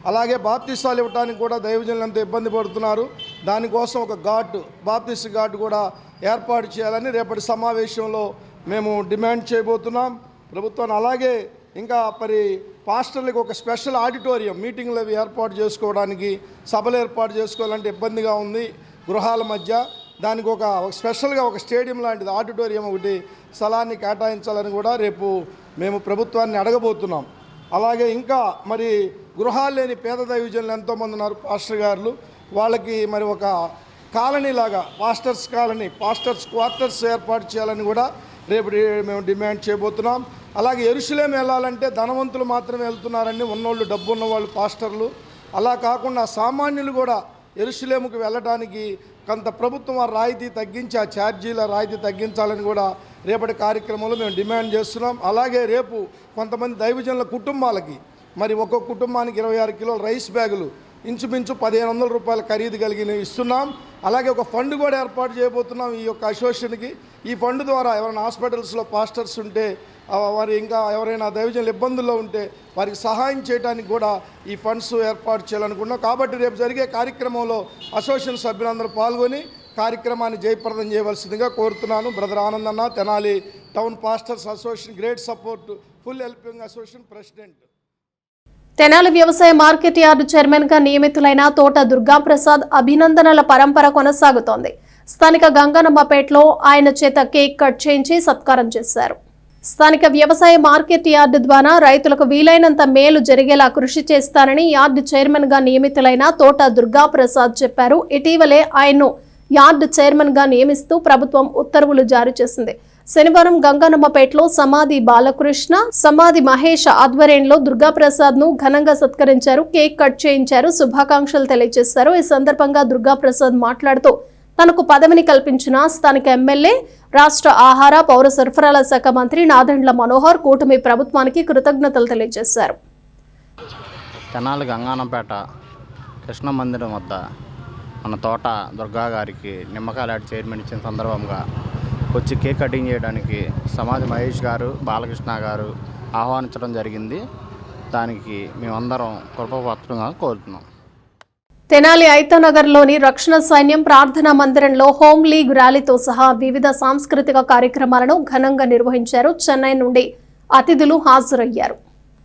అలాగే బాప్తిస్తాలు ఇవ్వడానికి కూడా దైవజనులు అంత ఇబ్బంది పడుతున్నారు. దానికోసం ఒక బాప్తిస్ట్ ఘాట్ కూడా ఏర్పాటు చేయాలని రేపటి సమావేశంలో మేము డిమాండ్ చేయబోతున్నాం ప్రభుత్వాన్ని. అలాగే ఇంకా మరి పాస్టర్లకు ఒక స్పెషల్ ఆడిటోరియం, మీటింగ్లు అవి ఏర్పాటు చేసుకోవడానికి, సభలు ఏర్పాటు చేసుకోవాలంటే ఇబ్బందిగా ఉంది గృహాల మధ్య. దానికి ఒక స్పెషల్గా ఒక స్టేడియం లాంటిది ఆడిటోరియం ఒకటి స్థలాన్ని కేటాయించాలని కూడా రేపు మేము ప్రభుత్వాన్ని అడగబోతున్నాం. అలాగే ఇంకా మరి గృహాలు లేని పేద దైవజనులు ఎంతోమంది ఉన్నారు పాస్టర్ గారులు, వాళ్ళకి మరి ఒక కాలనీ లాగా పాస్టర్స్ కాలనీ, పాస్టర్స్ క్వార్టర్స్ ఏర్పాటు చేయాలని కూడా రేపు మేము డిమాండ్ చేయబోతున్నాం. అలాగే యెరూషలేం వెళ్ళాలంటే ధనవంతులు మాత్రమే వెళ్తున్నారని, ఉన్నోళ్ళు డబ్బు ఉన్నవాళ్ళు పాస్టర్లు. అలా కాకుండా సామాన్యులు కూడా యెరూషలేముకు వెళ్ళడానికి కొంత ప్రభుత్వం రాయితీ తగ్గించి, ఆ ఛార్జీల రాయితీ తగ్గించాలని కూడా రేపటి కార్యక్రమంలో మేము డిమాండ్ చేస్తున్నాం. అలాగే రేపు కొంతమంది దైవజనుల కుటుంబాలకి మరి ఒక్కొక్క కుటుంబానికి 26 కిలోల రైస్ బ్యాగులు ఇంచుమించు 1,500 రూపాయల ఖరీదు కలిగినవి ఇస్తున్నాం. అలాగే ఒక ఫండ్ కూడా ఏర్పాటు చేయబోతున్నాం ఈ యొక్క అసోసియేషన్కి. ఈ ఫండ్ ద్వారా ఎవరైనా హాస్పిటల్స్లో పాస్టర్స్ ఉంటే, వారి ఇంకా ఎవరైనా దైవజనులు ఇబ్బందుల్లో ఉంటే వారికి సహాయం చేయడానికి కూడా ఈ ఫండ్స్ ఏర్పాటు చేయాలనుకున్నాం. కాబట్టి రేపు జరిగే కార్యక్రమంలో అసోసియేషన్ సభ్యులందరూ పాల్గొని కార్యక్రమాన్ని జయప్రదం చేయవలసిందిగా కోరుతున్నాను. Brother Anandanna, Tenali town pastors association great support full helping association president. Tenali వ్యవసాయ మార్కెట్ యార్డు చైర్మన్ గా నియమితులైన తోట దుర్గాప్రసాద్ అభినందనల పరంపర కొనసాగుతోంది. స్థానిక గంగనమ్మపేటలో ఆయన చేత కేక్ కట్ చేయించి సత్కారం చేశారు. స్థానిక వ్యవసాయ మార్కెట్ యార్డు ద్వారా రైతులకు వీలైనంత మేలు జరిగేలా కృషి చేస్తానని యార్డు చైర్మన్ గా నియమితులైన తోట దుర్గాప్రసాద్ చెప్పారు. ఇటీవలే ఆయన్ను యార్డు చైర్మన్ గా నియమిస్తూ ప్రభుత్వం ఉత్తర్వులు జారీ చేసింది. శనివారం గంగనమ్మపేటలో సమాధి బాలకృష్ణ, సమాధి మహేష్ ఆధ్వర్యంలో దుర్గాప్రసాద్ ను ఘనంగా సత్కరించారు. కేక్ కట్ చేయించారు. శుభాకాంక్షలు తెలియజేశారు. ఈ సందర్భంగా దుర్గాప్రసాద్ మాట్లాడుతూ తనకు పదవిని కల్పించిన స్థానిక ఎమ్మెల్యే, రాష్ట్ర ఆహార పౌర సరఫరాల శాఖ మంత్రి నాదెండ్ల మనోహర్, కూటమి ప్రభుత్వానికి కృతజ్ఞతలు తెలియజేశారు. తెనాలి గంగానంపేట కృష్ణ మందిరం వద్ద మన తోట దుర్గా గారికి నిమ్మకాయలాంటి చైర్మన్ ఇచ్చిన సందర్భంగా వచ్చి కేక్ కటింగ్ చేయడానికి సమాధి మహేష్ గారు, బాలకృష్ణ గారు ఆహ్వానించడం జరిగింది. దానికి మేమందరం కృపపాత్రంగా కోరుతున్నాం. తెనాలి ఐతానగర్లోని రక్షణ సైన్యం ప్రార్థనా మందిరంలో హోమ్ లీగ్ ర్యాలీతో సహా వివిధ సాంస్కృతిక కార్యక్రమాలను ఘనంగా నిర్వహించారు. చెన్నై నుండి అతిథులు హాజరయ్యారు.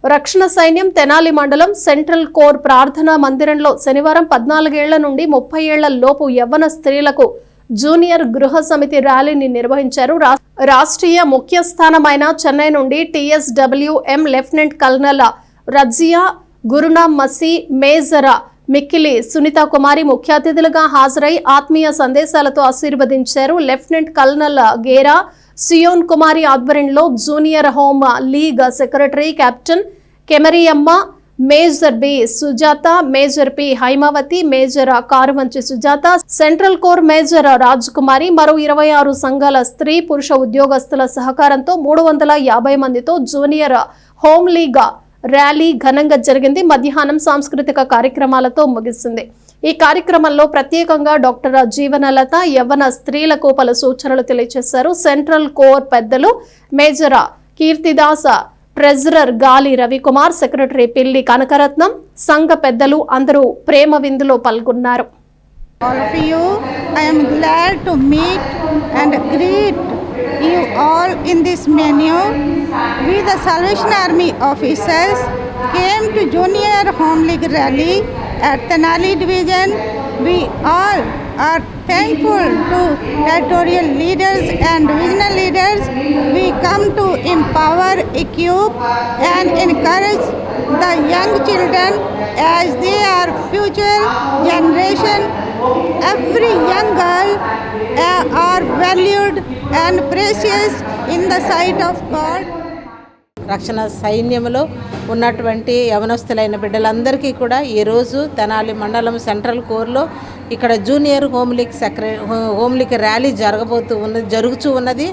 రక్షణ సైన్యం తెనాలి మండలం సెంట్రల్ కోర్ ప్రార్థనా మందిరంలో శనివారం 14 ఏళ్ల నుండి 30 ఏళ్ల లోపు యవ్వన స్త్రీలకు జూనియర్ గృహ సమితి ర్యాలీని నిర్వహించారు. రాష్ట్రీయ ముఖ్యస్థానమైన చెన్నై నుండి TSWM lieutenant colonel Razia, Gurunam Masih, major Mikkili Sunitha కుమారి ముఖ్య అతిథులుగా హాజరై ఆత్మీయ సందేశాలతో ఆశీర్వదించారు. లెఫ్టినెంట్ కల్నల్ గేరా సియోన్ కుమారి ఆధ్వర్యంలో junior home league secretary captain Kemariyamma, major B Sujatha, major P Haimavathi, major Karumanchi Sujatha, central corps major Raj Kumari, మరో 26 సంఘాల స్త్రీ పురుష ఉద్యోగస్తుల సహకారంతో 350 మందితో జూనియర్ హోమ్ లీగ్ ర్యాలీ ఘనంగా జరిగింది. మధ్యాహ్నం సాంస్కృతిక కార్యక్రమాలతో ముగిసింది. ఈ కార్యక్రమంలో ప్రత్యేకంగా డాక్టర్ జీవనలత యవ్వన స్త్రీలకు పలు సూచనలు తెలియజేశారు. సెంట్రల్ కోర్ పెద్దలు మేజర్ కీర్తిదాస్, ట్రెజరర్ గాలి రవికుమార్, సెక్రటరీ పిల్లి కనకరత్నం, సంఘ పెద్దలు అందరూ ప్రేమ విందులో పాల్గొన్నారు. All of you, I am glad to meet and greet you all in this menu. We, the Salvation Army officers, came to Junior Home League Rally at Tenali Division. We all are thankful to territorial leaders and divisional leaders. We come to empower, equip and encourage the young children as they are future generation. Every young girl are valued and precious in the sight of God. రక్షణ సైన్యంలో ఉన్నటువంటి యవనస్తులైన బిడ్డలందరికీ కూడా ఈరోజు తెనాలి మండలం సెంట్రల్ కోర్లో ఇక్కడ జూనియర్ హోమ్ లీగ్ ర్యాలీ జరుగుతూ ఉన్నది.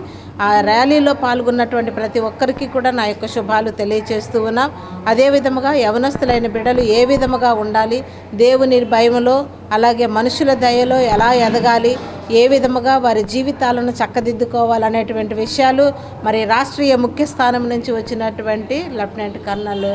ఆ ర్యాలీలో పాల్గొన్నటువంటి ప్రతి ఒక్కరికి కూడా నా యొక్క శుభాలు తెలియచేస్తూ ఉన్నాం. అదేవిధముగా యవనస్తులైన బిడ్డలు ఏ విధముగా ఉండాలి, దేవుని భయములో అలాగే మనుషుల దయలో ఎలా ఎదగాలి, ఏ విధముగా వారి జీవితాలను చక్కదిద్దుకోవాలనేటువంటి విషయాలు మరి రాష్ట్రీయ ముఖ్య స్థానం నుంచి వచ్చినటువంటి లెఫ్టినెంట్ కర్నల్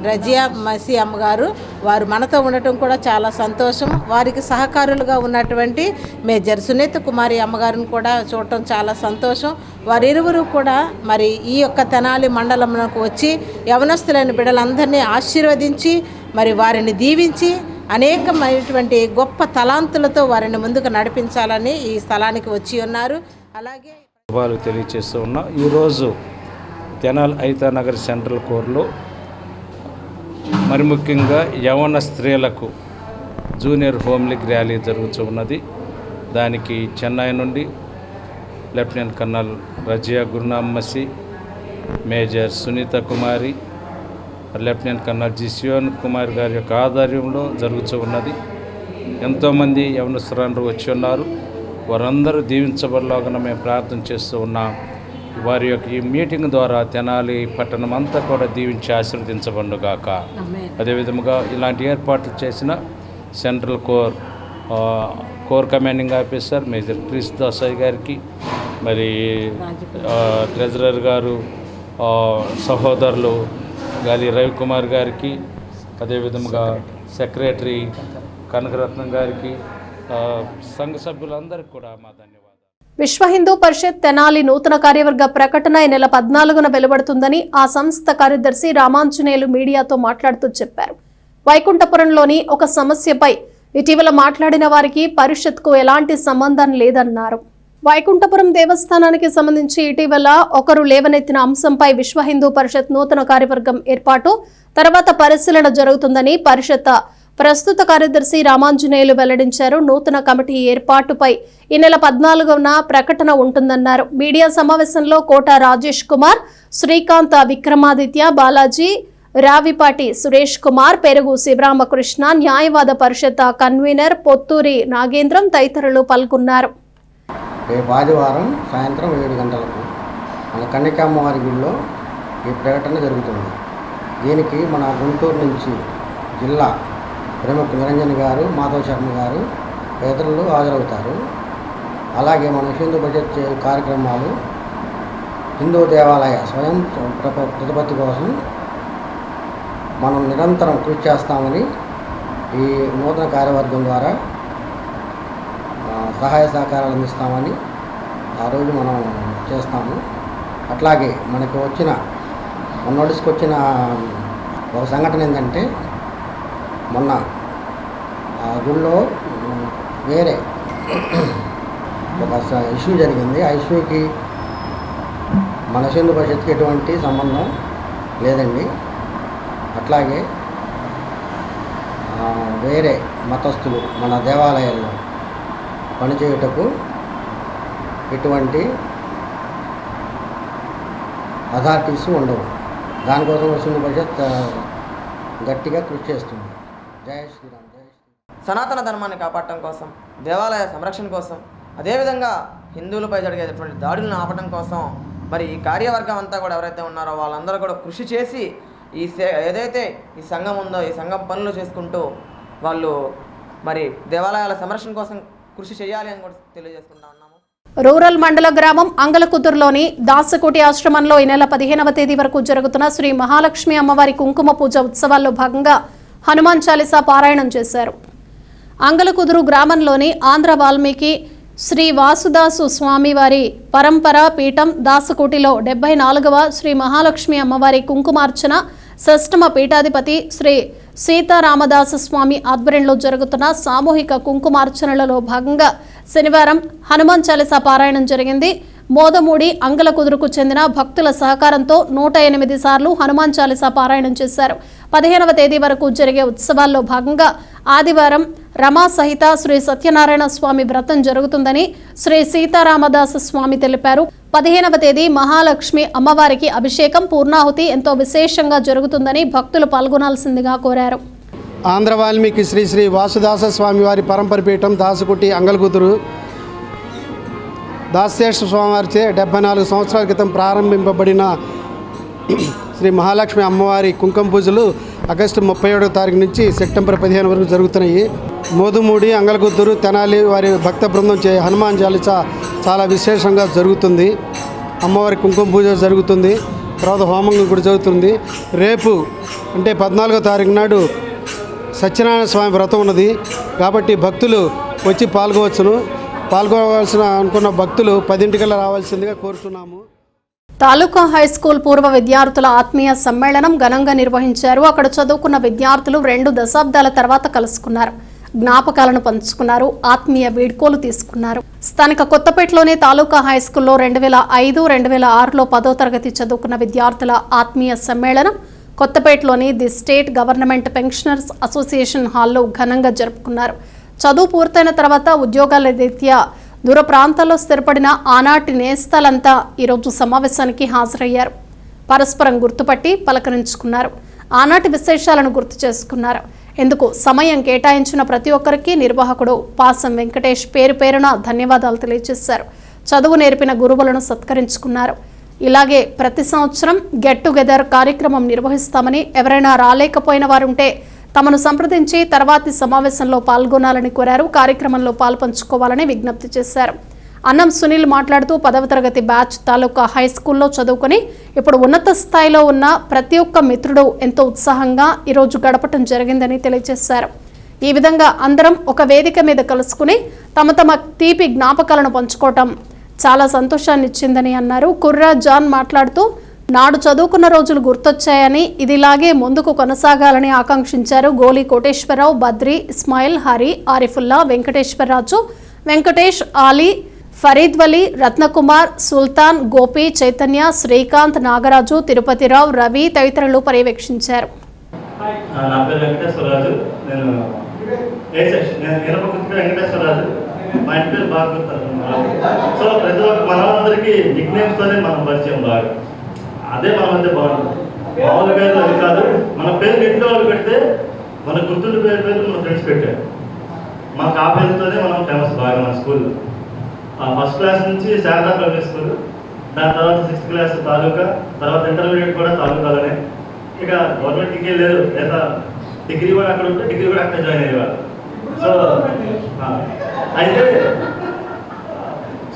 రజియా మసీ అమ్మగారు వారు మనతో ఉండటం కూడా చాలా సంతోషం. వారికి సహకారులుగా ఉన్నటువంటి మేజర్ సునీత కుమారి అమ్మగారిని కూడా చూడటం చాలా సంతోషం. వారిరువురు కూడా మరి ఈ యొక్క తెనాలి మండలంలోకి వచ్చి యవనస్తులైన బిడ్డలందరినీ ఆశీర్వదించి మరి వారిని దీవించి అనేకమైనటువంటి గొప్ప తలాంతులతో వారిని ముందుకు నడిపించాలని ఈ స్థలానికి వచ్చి ఉన్నారు. అలాగే శుభాలు తెలియజేస్తూ ఉన్నాం. ఈరోజు తెనాలి ఐతానగర్ సెంట్రల్ కోర్లో మరి ముఖ్యంగా యవన స్త్రీలకు జూనియర్ హోమ్ లీగ్ ర్యాలీ జరుగుతూ ఉన్నది. దానికి చెన్నై నుండి lieutenant colonel Razia, Gurunam Masih, major Sunitha Kumari, lieutenant colonel Zion Kumar గారి యొక్క ఆధ్వర్యంలో జరుగుతూ ఉన్నది. ఎంతోమంది యవనస్తులు వచ్చి ఉన్నారు. వారందరూ దీవించబడలాగా మేము ప్రార్థన చేస్తూ ఉన్నాం. వారి యొక్క ఈ మీటింగ్ ద్వారా తెనాలి పట్టణం అంతా కూడా దీవించి ఆశీర్వదించబడుగాక. అదేవిధముగా ఇలాంటి ఏర్పాట్లు చేసిన central corps commanding officer major Krisdas గారికి, మరి ట్రెజరర్ గారు సహోదరులు గాలి రవికుమార్ గారికి, అదేవిధంగా సెక్రటరీ కనకరత్నం గారికి, సంఘ సభ్యులందరికీ కూడా మా ధన్యవాదాలు. విశ్వ హిందూ పరిషత్ తెనాలి నూతన కార్యవర్గ ప్రకటన ఈ నెల 14న వెలువడుతుందని ఆ సంస్థ కార్యదర్శి రామాంజనేయులు మీడియాతో మాట్లాడుతూ చెప్పారు. వైకుంఠపురంలోని ఒక సమస్యపై ఇటీవల మాట్లాడిన వారికి పరిషత్కు ఎలాంటి సంబంధం లేదన్నారు. వైకుంఠపురం దేవస్థానానికి సంబంధించి ఇటీవల ఒకరు లేవనెత్తిన అంశంపై విశ్వ హిందూ పరిషత్ నూతన కార్యవర్గం ఏర్పాటు తర్వాత పరిశీలన జరుగుతుందని పరిషత్ ప్రస్తుత కార్యదర్శి రామాంజనేయులు వెల్లడించారు. నూతన కమిటీ ఏర్పాటుపై ఈ నెల 14న ప్రకటన ఉంటుందన్నారు. మీడియా సమావేశంలో కోట రాజేష్ కుమార్, శ్రీకాంత్, విక్రమాదిత్య, బాలాజీ, రావిపాటి సురేష్ కుమార్, పెరుగు శివరామకృష్ణ, న్యాయవాద పరిషత్ కన్వీనర్ పొత్తూరి నాగేంద్రం తదితరులు పాల్గొన్నారు. రేపు ఆదివారం సాయంత్రం 7 గంటలకు మన కన్యకామ్మవారి గుడిలో ఈ ప్రకటన జరుగుతుంది. దీనికి మన గుంటూరు నుంచి జిల్లా ప్రముఖ నిరంజన్ గారు, మాధవ్ శర్మ గారు తదితరులు హాజరవుతారు. అలాగే మన హిందూ బడ్జెట్ కార్యక్రమాలు హిందూ దేవాలయ స్వయం ప్రతిపత్తి కోసం మనం నిరంతరం కృషి చేస్తామని ఈ నూతన కార్యవర్గం ద్వారా సహాయ సహకారాలు అందిస్తామని ఆ రోజు మనం చేస్తాము. అట్లాగే మనకు మొన్నటికొచ్చిన ఒక సంఘటన ఏంటంటే, మొన్న ఆ గుళ్ళో వేరే ఒక ఇష్యూ జరిగింది. ఆ ఇష్యూకి మన హిందూ పరిషత్కి ఎటువంటి సంబంధం లేదండి. అట్లాగే వేరే మతస్థులు మన దేవాలయాల్లో పనిచేయుటకు ఎటువంటి అథారిటీస్ ఉండవు. దానికోసం హిందూ పరిషత్ గట్టిగా కృషి చేస్తుంది. జై శ్రీరామ్. సనాతన ధర్మాన్ని కాపాడటం కోసం, దేవాలయ సంరక్షణ కోసం, అదేవిధంగా హిందువులపై జరిగేటువంటి దాడులను ఆపడం కోసం మరి ఈ కార్యవర్గం అంతా కూడా ఎవరైతే ఉన్నారో వాళ్ళందరూ కూడా కృషి చేసి ఏదైతే ఈ సంఘం ఉందో ఈ సంఘం పనులు చేసుకుంటూ వాళ్ళు మరి దేవాలయాల సంరక్షణ కోసం కృషి చేయాలి అని కూడా తెలియజేసుకుంటా ఉన్నాము. రూరల్ మండల గ్రామం అంగలకుదురులోని దాసకోటి ఆశ్రమంలో ఈ నెల 15వ తేదీ వరకు జరుగుతున్న శ్రీ మహాలక్ష్మి అమ్మవారి కుంకుమ పూజ ఉత్సవాల్లో భాగంగా హనుమాన్ చాలీసా పారాయణం చేశారు. అంగలకుదురు గ్రామంలోని ఆంధ్ర వాల్మీకి శ్రీ వాసుదాసు స్వామివారి పరంపర పీఠం దాసకోటిలో 74వ శ్రీ మహాలక్ష్మి అమ్మవారి కుంకుమార్చన షష్టమ పీఠాధిపతి శ్రీ సీతారామదాస స్వామి ఆధ్వర్యంలో జరుగుతున్న సామూహిక కుంకుమార్చనలలో భాగంగా శనివారం హనుమాన్ చాలీసా పారాయణం జరిగింది. మోదమూడి అంగలకుదురుకు చెందిన భక్తుల సహకారంతో 108 సార్లు హనుమాన్ చాలీసా పారాయణం చేశారు. 15వ తేదీ వరకు జరిగే ఉత్సవాల్లో భాగంగా ఆదివారం రమా సహిత శ్రీ సత్యనారాయణ స్వామి వ్రతం జరుగుతుందని శ్రీ సీతారామదాస స్వామి తెలిపారు. 15వ తేదీ మహాలక్ష్మి అమ్మవారికి అభిషేకం, పూర్ణాహుతి ఎంతో విశేషంగా జరుగుతుందని భక్తులు పాల్గొనాల్సిందిగా కోరారు. ఆంధ్ర వాల్మీకి శ్రీ శ్రీ వాసుదాస స్వామివారి పరంపర పీఠం దాసకుటి అంగలకుదురు దాసేశ్వర స్వామివారిచే 74 సంవత్సరాల క్రితం ప్రారంభింపబడిన శ్రీ మహాలక్ష్మి అమ్మవారి కుంకుమ పూజలు ఆగస్టు 37వ తారీఖు నుంచి సెప్టెంబర్ 15 వరకు జరుగుతున్నాయి. మోదుమూడి అంగలకుదురు తెనాలి వారి భక్త బృందం చే హనుమాన్ చాలీసా చాలా విశేషంగా జరుగుతుంది. అమ్మవారి కుంకుమ పూజ జరుగుతుంది, తర్వాత హోమం కూడా జరుగుతుంది. రేపు అంటే 14వ తారీఖు నాడు సత్యనారాయణ స్వామి వ్రతం ఉన్నది కాబట్టి భక్తులు వచ్చి పాల్గొనవలసిన అనుకున్న భక్తులు 10 రావాల్సిందిగా కోరుతున్నాము. తాలూకా హై స్కూల్ పూర్వ విద్యార్థుల ఆత్మీయ సమ్మేళనం ఘనంగా నిర్వహించారు. అక్కడ చదువుకున్న విద్యార్థులు 2 దశాబ్దాల తర్వాత కలుసుకున్నారు, జ్ఞాపకాలను పంచుకున్నారు, ఆత్మీయ వీడ్కోలు తీసుకున్నారు. స్థానిక కొత్తపేటలోని తాలూకా హై స్కూల్లో 2005, 2006లో 10వ తరగతి చదువుకున్న విద్యార్థుల ఆత్మీయ సమ్మేళనం కొత్తపేటలోని the state government pensioners association హాల్లో ఘనంగా జరుపుకున్నారు. చదువు పూర్తయిన తర్వాత ఉద్యోగాల రీత్యా దూర ప్రాంతాల్లో స్థిరపడిన ఆనాటి నేస్తాలంతా ఈరోజు సమావేశానికి హాజరయ్యారు. పరస్పరం గుర్తుపట్టి పలకరించుకున్నారు, ఆనాటి విశేషాలను గుర్తు చేసుకున్నారు. ఇందుకు సమయం కేటాయించిన ప్రతి ఒక్కరికి నిర్వాహకుడు పాసం వెంకటేష్ పేరు పేరున ధన్యవాదాలు తెలియజేశారు. చదువు నేర్పిన గురువులను సత్కరించుకున్నారు. ఇలాగే ప్రతి సంవత్సరం గెట్ టుగెదర్ కార్యక్రమం నిర్వహిస్తామని, ఎవరైనా రాలేకపోయిన వారుంటే తమను సంప్రదించి తర్వాతి సమావేశంలో పాల్గొనాలని కోరారు. కార్యక్రమంలో పాల్పంచుకోవాలని విజ్ఞప్తి చేశారు. అన్నం సునీల్ మాట్లాడుతూ 10వ తరగతి బ్యాచ్ తాలూకా హై స్కూల్లో చదువుకొని ఇప్పుడు ఉన్నత స్థాయిలో ఉన్న ప్రతి ఒక్క మిత్రుడు ఎంతో ఉత్సాహంగా ఈరోజు గడపటం జరిగిందని తెలియజేశారు. ఈ విధంగా అందరం ఒక వేదిక మీద కలుసుకుని తమ తమ తీపి జ్ఞాపకాలను పంచుకోవటం చాలా సంతోషాన్ని ఇచ్చిందని అన్నారు. కుర్రా జాన్ మాట్లాడుతూ నాడు చదువుకున్న రోజులు గుర్తొచ్చాయని, ఇదిలాగే ముందుకు కొనసాగాలని ఆకాంక్షించారు. గోలి కోటేశ్వరరావు, బద్రి, ఇస్మాయిల్, హరి, ఆరిఫుల్లా, వెంకటేశ్వరరాజు, వెంకటేష్, ఆలీ, ఫరీద్ వలీ, రత్నకుమార్, సుల్తాన్, గోపి, చైతన్య, శ్రీకాంత్, నాగరాజు, తిరుపతిరావు, రవి తదితరులు పర్యవేక్షించారు. నా పేరు వెంకటేశ్వరరాజు. నేను వెంకటేశ్వరరాజు. మా ఇంటి పేరు బాగా గుర్తారు. సో ప్రతి ఒక్క మనందరికీ నిక్ నేమ్స్తోనే మనం పరిచయం బాగా. అదే మన మధ్య బాగుంటుంది. మామూలు పేర్లు అది కాదు. మన పేరు ఇంట్లో వాళ్ళు పెడితే మన గుర్తుండి పేర్లు మన ఫ్రెండ్స్ పెట్టారు. మాకు ఆ పేరుతోనే మనం ఫేమస్ బాగా మన స్కూల్లో. ఫస్ట్ క్లాస్ నుంచి శారదా పబ్లిక్ స్కూల్, దాని తర్వాత 6th క్లాస్ తాలూకా, తర్వాత ఇంటర్మీడియట్ కూడా తాలూకాలోనే. ఇక గవర్నమెంట్ డిగ్రీ లేదు, లేదా డిగ్రీ కూడా అక్కడ ఉంటే డిగ్రీ కూడా అక్కడ జాయిన్ అయ్యేవారు. సో అయితే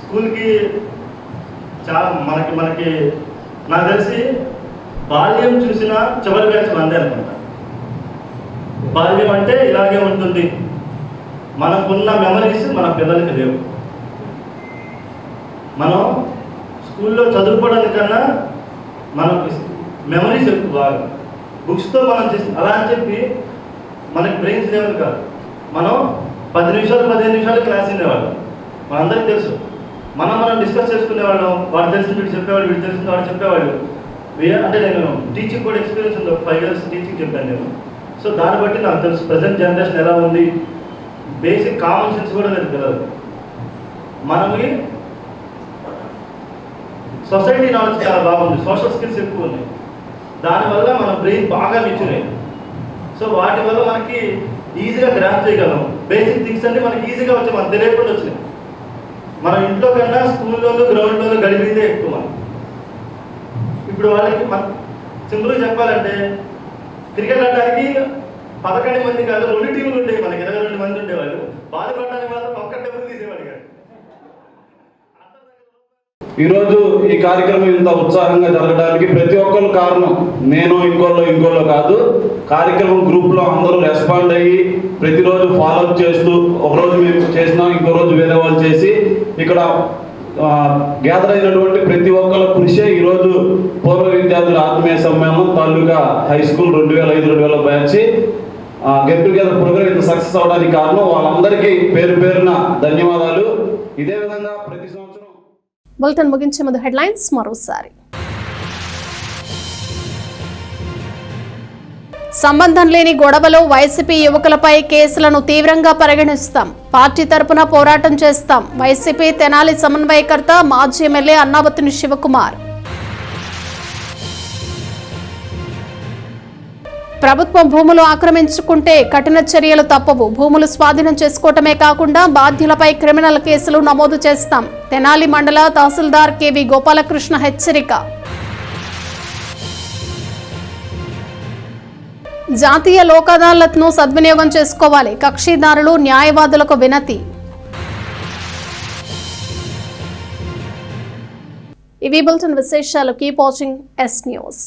స్కూల్కి చాలా మనకి నాకు తెలిసి బాల్యం చూసిన చివరి బ్యాచ్ మందే అనుకుంటా. బాల్యం అంటే ఇలాగే ఉంటుంది. మనకున్న మెమరీస్ మన పిల్లలకి లేవు. మనం స్కూల్లో చదువుకోవడానికన్నా మనకి మెమరీస్ ఎక్కువ బాగా. బుక్స్తో మనం చేసి అలా అని చెప్పి మనకి బ్రెయిన్స్ లేవని కాదు. మనం 10 నిమిషాలు 15 నిమిషాలు క్లాస్ వినేవాళ్ళం. మనందరికీ తెలుసు. మనం డిస్కస్ చేసుకునేవాళ్ళం. వాడు తెలిసింది వీడు చెప్పేవాడు, వీడు తెలిసింది వాడు చెప్పేవాళ్ళు. అంటే నేను టీచింగ్ కూడా ఎక్స్పీరియన్స్ ఉంది. 5 years టీచింగ్ చెప్పాను నేను. సో దాన్ని బట్టి నాకు తెలుసు ప్రజెంట్ జనరేషన్ ఎలా ఉంది. బేసిక్ కామన్ సెన్స్ కూడా లేదు పిల్లలు. మనకి సొసైటీ నాలెడ్జ్ చాలా బాగుంది, సోషల్ స్కిల్స్ ఎక్కువ ఉన్నాయి. దానివల్ల మన బ్రెయిన్ బాగా మెచ్యూర్ అయింది. సో వాటి వల్ల మనకి ఈజీగా గ్రాప్ చేయగలం. బేసిక్ థింగ్స్ అన్ని మనకి ఈజీగా వచ్చాయి, మనకు తెలియకుండా వచ్చినాయి. మనం ఇంట్లో కన్నా స్కూల్లోనూ గ్రౌండ్లోనూ గడిపితే ఎక్కువ మనం. ఇప్పుడు వాళ్ళకి సింపుల్గా చెప్పాలంటే క్రికెట్ ఆడడానికి 11 మంది కాదు 2 టీములు ఉండేవి. మనకి 22 మంది ఉండేవాళ్ళు. బాల్ పడడానికి మాత్రం ఒక్క టెంపుల్ తీసేవాడు కాదు. ఈరోజు ఈ కార్యక్రమం ఇంత ఉత్సాహంగా జరగడానికి ప్రతి ఒక్కరు కారణం. నేను ఇంకోళ్ళు కాదు. కార్యక్రమం గ్రూప్లో అందరూ రెస్పాండ్ అయ్యి ప్రతిరోజు ఫాలోఅప్ చేస్తూ, ఒకరోజు మేము చేసినాం, ఇంకో రోజు వేరే వాళ్ళు చేసి ఇక్కడ గ్యాదర్ అయినటువంటి ప్రతి ఒక్కరు కృషి ఈరోజు పూర్వ విద్యార్థుల ఆత్మీయ సమ్మేళనం taluka high school 2005-2000 batch get together programme ఇంత సక్సెస్ అవడానికి కారణం. వాళ్ళందరికీ పేరు పేరున ధన్యవాదాలు. ఇదే విధంగా ప్రతి సంవత్సరం. బులెటిన్ ముగించే ముందు హెడ్లైన్స్ మరోసారి. సంబంధం లేని గొడవలో వైసీపీ యువకులపై కేసులను తీవ్రంగా పరిగణిస్తాం. పార్టీ తరపున పోరాటం చేస్తాం. వైసీపీ తెనాలి సమన్వయకర్త మాజీ ఎమ్మెల్యే అన్నాబత్తుని శివకుమార్. ప్రభుత్వం భూములు ఆక్రమించుకుంటే కఠిన చర్యలు తప్పవు. భూములు స్వాధీనం చేసుకోవటమే కాకుండా బాధ్యులపై క్రిమినల్ కేసులు నమోదు చేస్తాం. తెనాలి మండల తహసీల్దార్ కేవి గోపాలకృష్ణ హెచ్చరిక. జాతీయ లోక్ అదాలత్ను సద్వినియోగం చేసుకోవాలి. కక్షిదారులు న్యాయవాదులకు వినతి. ఇవి బులెటిన్ విశేషాలు. Keep watching yes news.